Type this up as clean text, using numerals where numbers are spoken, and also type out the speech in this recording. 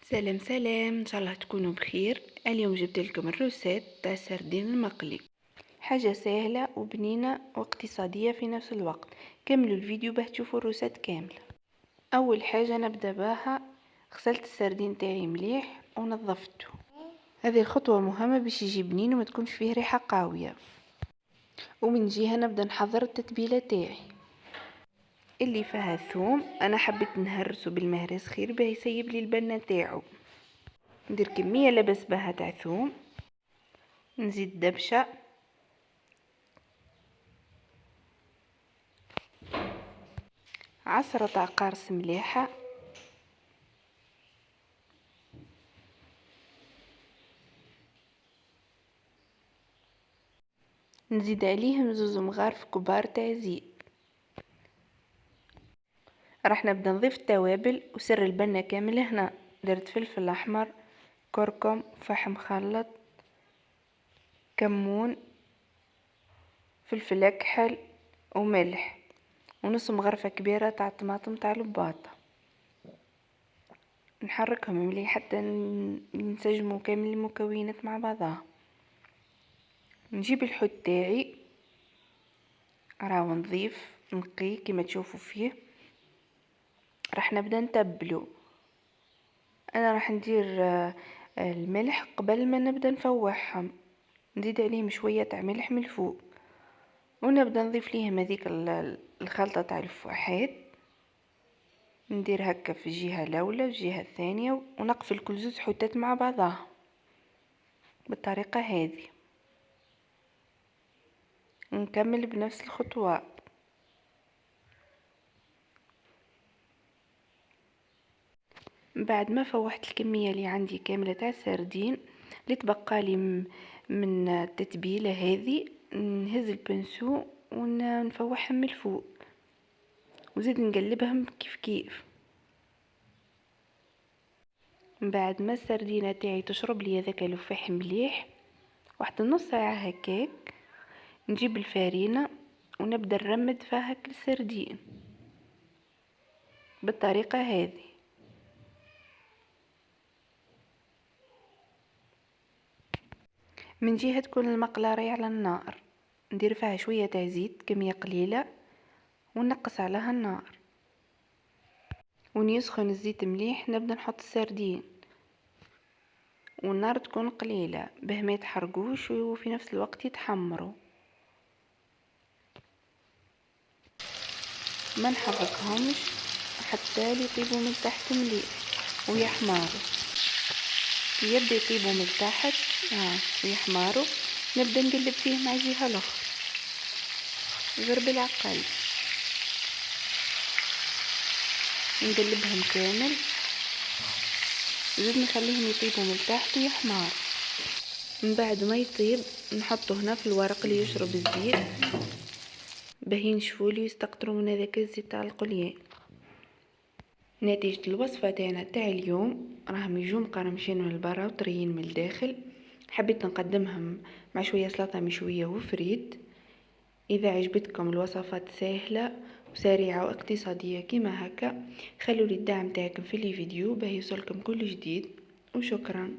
سلام سلام، ان شاء الله تكونوا بخير. اليوم جبت لكم الروسيت تاع السردين المقلي، حاجه سهله وبنينه واقتصاديه في نفس الوقت. كملوا الفيديو باه تشوفوا الروسيت كامل. اول حاجه نبدا بها، غسلت السردين تاعي مليح ونظفته. هذه الخطوه مهمه باش يجي بنين وما تكونش فيه ريحه قاويه. ومن جهه نبدا نحضر التتبيله تاعي اللي فيها ثوم. انا حبيت نهرسه بالمهرس خير باه يسيب لي البنه تاعو. ندير كميه لبس بها تاع ثوم، نزيد دبشه، عصرة تاع قرص مليحه، نزيد عليهم 2 مغارف كبار تاع زيت. راح نبدا نضيف التوابل وسر البنه كامل. هنا درت فلفل احمر، كركم، فحم مخلط، كمون، فلفل اكحل وملح، ونص مغرفه كبيره تاع طماطم تاع الباطه. نحركهم مليح حتى ينسجموا كامل المكونات مع بعضها. نجيب الحوت تاعي راهو نظيف نقي كما تشوفوا فيه. راح نبدا نتبلو. انا راح ندير الملح قبل ما نبدا نفوحهم، نزيد عليهم شويه تاع ملح من الفوق، ونبدا نضيف ليهم هذيك الخلطه تاع الفوحات. ندير هكا في الجهه الاولى والجهه الثانيه، ونقفل كل 2 حوتات مع بعضها بالطريقه هذه. نكمل بنفس الخطوات. بعد ما فوحت الكميه اللي عندي كامله تاع السردين اللي تبقى لي من التتبيله هذه، نهز البنسو ونفوحهم من الفوق وزيد نقلبهم كيف كيف. بعد ما السردينه تاعي تشرب لي هذاك الفاح مليح واحد نص ساعه هكاك، نجيب الفارينه ونبدا نرمد فيها السردين بالطريقه هذه. من جهه تكون المقله راهي على النار، ندير فيها شويه تاع زيت كميه قليله ونقص عليها النار. ونسخن الزيت مليح نبدا نحط السردين، والنار تكون قليله باه ما يتحرقوش وفي نفس الوقت يتحمروا. ما نحركهمش حتى يطيبوا من تحت مليح ويحمروا. كي يبدا يطيبوا من تحت ويحمروا، نبدا نقلب فيه مع الجهه الاخرى غير بالعقل. نقلبهم كامل، زيد نخليهم يطيبوا من تحت ويحمروا. من بعد ما يطيب نحطه هنا في الورق اللي يشرب الزيت باه ينشفوا لي ويستقطروا من هذاك الزيت تاع القليان. نتيجة الوصفة تاعنا تاع اليوم راهم يجوا مقرمشين من البرا وطريين من الداخل. حبيت نقدمهم مع شوية سلطة مشوية وفريت. اذا عجبتكم الوصفات سهلة وسريعة واقتصادية كما هكا، خلوا لي الدعم تاعكم في الفيديو باه يوصلكم كل جديد، وشكرا.